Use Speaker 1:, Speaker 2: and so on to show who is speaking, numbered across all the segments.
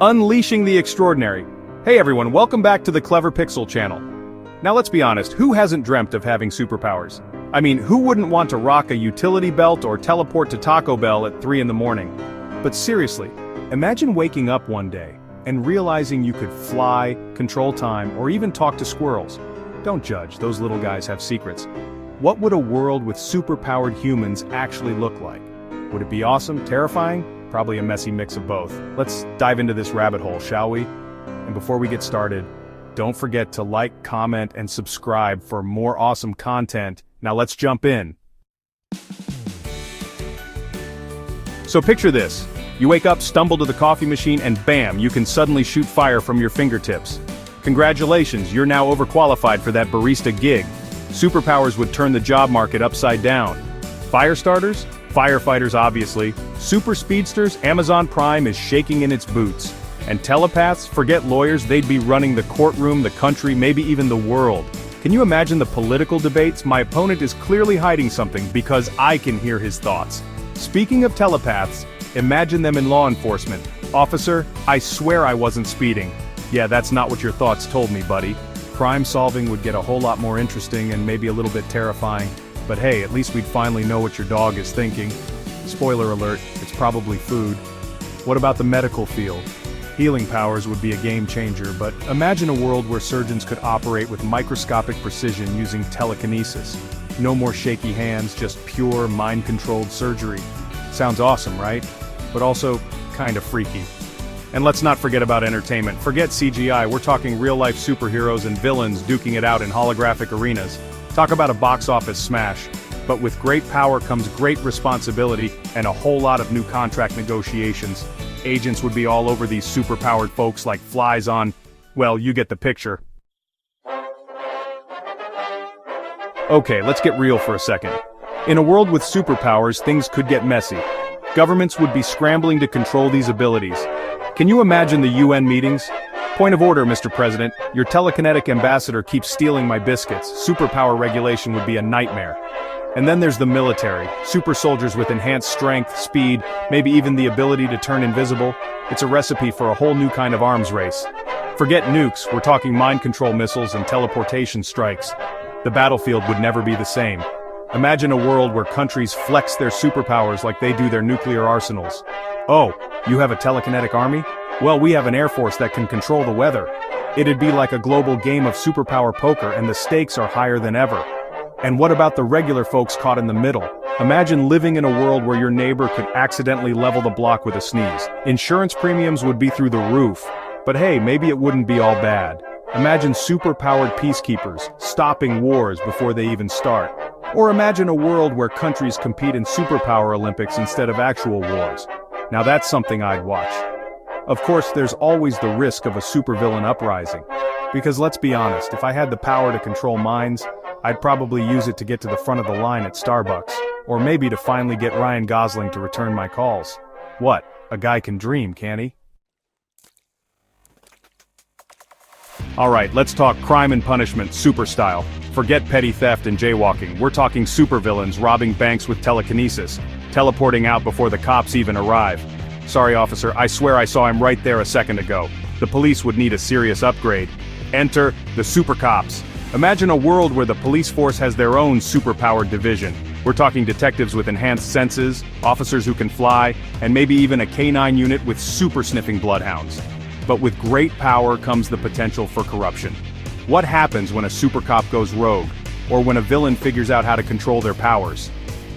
Speaker 1: Unleashing the extraordinary. Hey everyone, welcome back to the Clever Pixel channel. Now let's be honest, who hasn't dreamt of having superpowers? I mean, who wouldn't want to rock a utility belt or teleport to Taco Bell at 3 in the morning? But seriously, imagine waking up one day and realizing you could fly, control time, or even talk to squirrels. Don't judge, those little guys have secrets. What would a world with superpowered humans actually look like? Would it be awesome, terrifying? Probably a messy mix of both. Let's dive into this rabbit hole, shall we? And before we get started, don't forget to like, comment, and subscribe for more awesome content. Now let's jump in. So picture this. You wake up, stumble to the coffee machine, and bam, you can suddenly shoot fire from your fingertips. Congratulations, you're now overqualified for that barista gig. Superpowers would turn the job market upside down. Fire starters? Firefighters obviously. Super speedsters? Amazon Prime is shaking in its boots. And telepaths? Forget lawyers, they'd be running the courtroom, the country, maybe even the world. Can you imagine the political debates? My opponent is clearly hiding something because I can hear his thoughts. Speaking of telepaths, imagine them in law enforcement. Officer, I swear I wasn't speeding. Yeah, that's not what your thoughts told me, buddy. Crime solving would get a whole lot more interesting and maybe a little bit terrifying. But hey, at least we'd finally know what your dog is thinking. Spoiler alert, it's probably food. What about the medical field? Healing powers would be a game changer, but imagine a world where surgeons could operate with microscopic precision using telekinesis. No more shaky hands, just pure, mind-controlled surgery. Sounds awesome, right? But also, kinda freaky. And let's not forget about entertainment. Forget CGI, we're talking real-life superheroes and villains duking it out in holographic arenas. Talk about a box office smash. But with great power comes great responsibility and a whole lot of new contract negotiations. Agents would be all over these superpowered folks like flies on, well, you get the picture. Okay, let's get real for a second. In a world with superpowers, things could get messy. Governments would be scrambling to control these abilities. Can you imagine the UN meetings? Point of order, Mr. President. Your telekinetic ambassador keeps stealing my biscuits. Superpower regulation would be a nightmare. And then there's the military. Super soldiers with enhanced strength, speed, maybe even the ability to turn invisible. It's a recipe for a whole new kind of arms race. Forget nukes, we're talking mind control missiles and teleportation strikes. The battlefield would never be the same. Imagine a world where countries flex their superpowers like they do their nuclear arsenals. Oh, you have a telekinetic army? Well, we have an air force that can control the weather. It'd be like a global game of superpower poker, and the stakes are higher than ever. And what about the regular folks caught in the middle? Imagine living in a world where your neighbor could accidentally level the block with a sneeze. Insurance premiums would be through the roof. But hey, maybe it wouldn't be all bad. Imagine superpowered peacekeepers, stopping wars before they even start. Or imagine a world where countries compete in superpower Olympics instead of actual wars. Now that's something I'd watch. Of course, there's always the risk of a supervillain uprising. Because let's be honest, if I had the power to control minds, I'd probably use it to get to the front of the line at Starbucks, or maybe to finally get Ryan Gosling to return my calls. What? A guy can dream, can't he? Alright, let's talk crime and punishment, super style. Forget petty theft and jaywalking, we're talking supervillains robbing banks with telekinesis, teleporting out before the cops even arrive. Sorry officer, I swear I saw him right there a second ago. The police would need a serious upgrade. Enter the super cops. Imagine a world where the police force has their own superpowered division. We're talking detectives with enhanced senses, officers who can fly, and maybe even a canine unit with super sniffing bloodhounds. But with great power comes the potential for corruption. What happens when a super cop goes rogue, or when a villain figures out how to control their powers?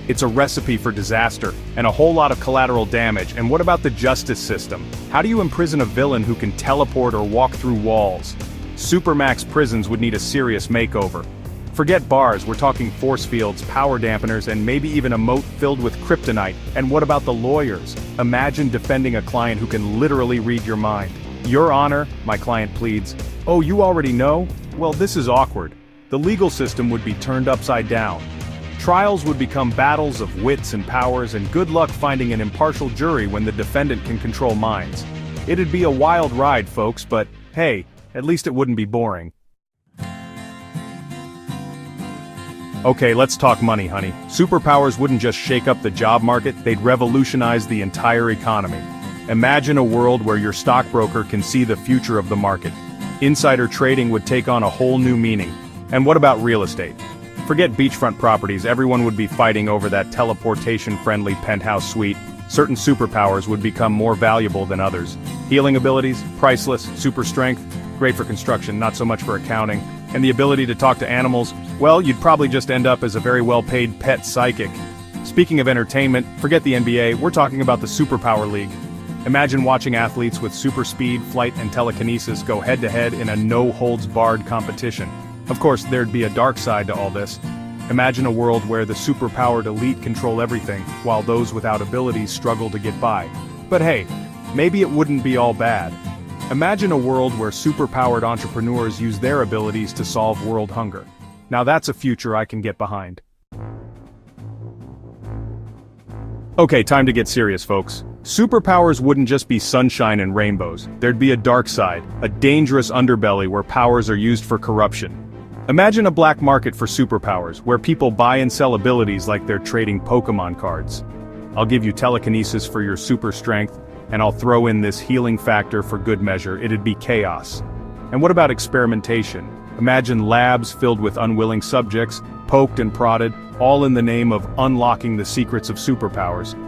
Speaker 1: It's a recipe for disaster, and a whole lot of collateral damage. And what about the justice system? How do you imprison a villain who can teleport or walk through walls? Supermax prisons would need a serious makeover. Forget bars, we're talking force fields, power dampeners, and maybe even a moat filled with kryptonite. And what about the lawyers? Imagine defending a client who can literally read your mind. Your Honor, my client pleads. Oh, you already know? Well, this is awkward. The legal system would be turned upside down. Trials would become battles of wits and powers, and good luck finding an impartial jury when the defendant can control minds. It'd be a wild ride, folks, but hey, at least it wouldn't be boring. Okay, let's talk money, honey. Superpowers wouldn't just shake up the job market, they'd revolutionize the entire economy. Imagine a world where your stockbroker can see the future of the market. Insider trading would take on a whole new meaning. And what about real estate? Forget beachfront properties, everyone would be fighting over that teleportation-friendly penthouse suite. Certain superpowers would become more valuable than others. Healing abilities, priceless. Super strength, great for construction, not so much for accounting. And the ability to talk to animals, well, you'd probably just end up as a very well-paid pet psychic. Speaking of entertainment, forget the NBA, we're talking about the Superpower League. Imagine watching athletes with super speed, flight, and telekinesis go head-to-head in a no-holds-barred competition. Of course, there'd be a dark side to all this. Imagine a world where the superpowered elite control everything, while those without abilities struggle to get by. But hey, maybe it wouldn't be all bad. Imagine a world where superpowered entrepreneurs use their abilities to solve world hunger. Now that's a future I can get behind. Okay, time to get serious, folks. Superpowers wouldn't just be sunshine and rainbows. There'd be a dark side, a dangerous underbelly where powers are used for corruption. Imagine a black market for superpowers, where people buy and sell abilities like they're trading Pokemon cards. I'll give you telekinesis for your super strength, and I'll throw in this healing factor for good measure. It'd be chaos. And what about experimentation? Imagine labs filled with unwilling subjects, poked and prodded, all in the name of unlocking the secrets of superpowers.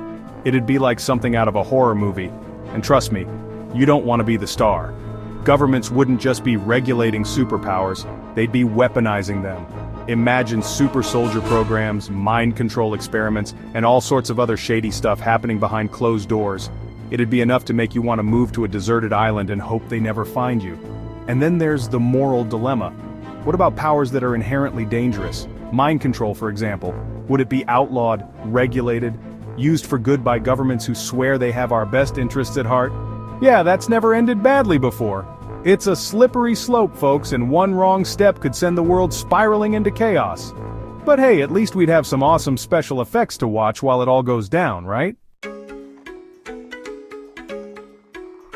Speaker 1: It'd be like something out of a horror movie. And trust me, you don't want to be the star. Governments wouldn't just be regulating superpowers, they'd be weaponizing them. Imagine super soldier programs, mind control experiments, and all sorts of other shady stuff happening behind closed doors. It'd be enough to make you want to move to a deserted island and hope they never find you. And then there's the moral dilemma. What about powers that are inherently dangerous? Mind control, for example. Would it be outlawed, regulated, used for good by governments who swear they have our best interests at heart? Yeah, that's never ended badly before. It's a slippery slope, folks, and one wrong step could send the world spiraling into chaos. But hey, at least we'd have some awesome special effects to watch while it all goes down, right?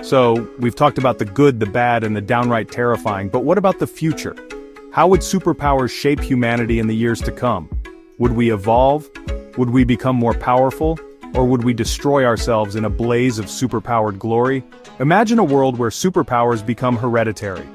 Speaker 1: So, we've talked about the good, the bad, and the downright terrifying, but what about the future? How would superpowers shape humanity in the years to come? Would we evolve? Would we become more powerful? Or would we destroy ourselves in a blaze of superpowered glory? Imagine a world where superpowers become hereditary.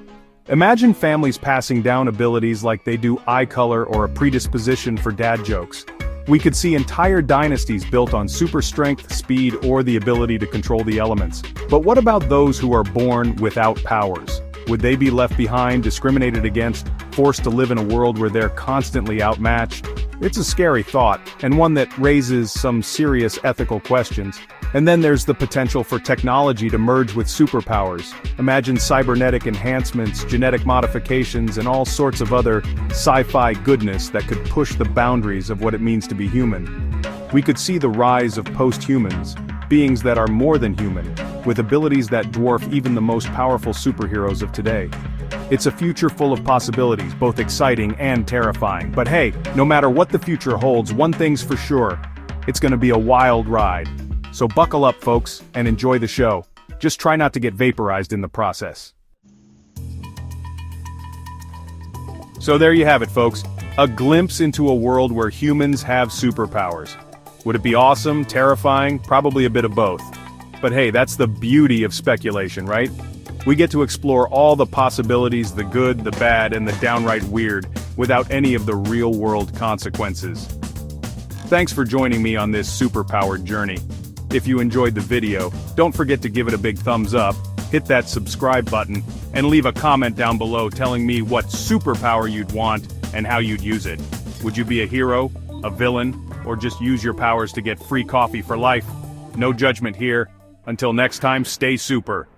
Speaker 1: Imagine families passing down abilities like they do eye color or a predisposition for dad jokes. We could see entire dynasties built on super strength, speed, or the ability to control the elements. But what about those who are born without powers? Would they be left behind, discriminated against, forced to live in a world where they're constantly outmatched? It's a scary thought, and one that raises some serious ethical questions. And then there's the potential for technology to merge with superpowers. Imagine cybernetic enhancements, genetic modifications, and all sorts of other sci-fi goodness that could push the boundaries of what it means to be human. We could see the rise of post-humans, beings that are more than human, with abilities that dwarf even the most powerful superheroes of today. It's a future full of possibilities, both exciting and terrifying. But hey, no matter what the future holds, one thing's for sure. It's gonna be a wild ride. So buckle up, folks, and enjoy the show. Just try not to get vaporized in the process. So there you have it, folks. A glimpse into a world where humans have superpowers. Would it be awesome, terrifying? Probably a bit of both. But hey, that's the beauty of speculation, right? We get to explore all the possibilities, the good, the bad, and the downright weird, without any of the real-world consequences. Thanks for joining me on this superpowered journey. If you enjoyed the video, don't forget to give it a big thumbs up, hit that subscribe button, and leave a comment down below telling me what superpower you'd want and how you'd use it. Would you be a hero, a villain, or just use your powers to get free coffee for life? No judgment here. Until next time, stay super.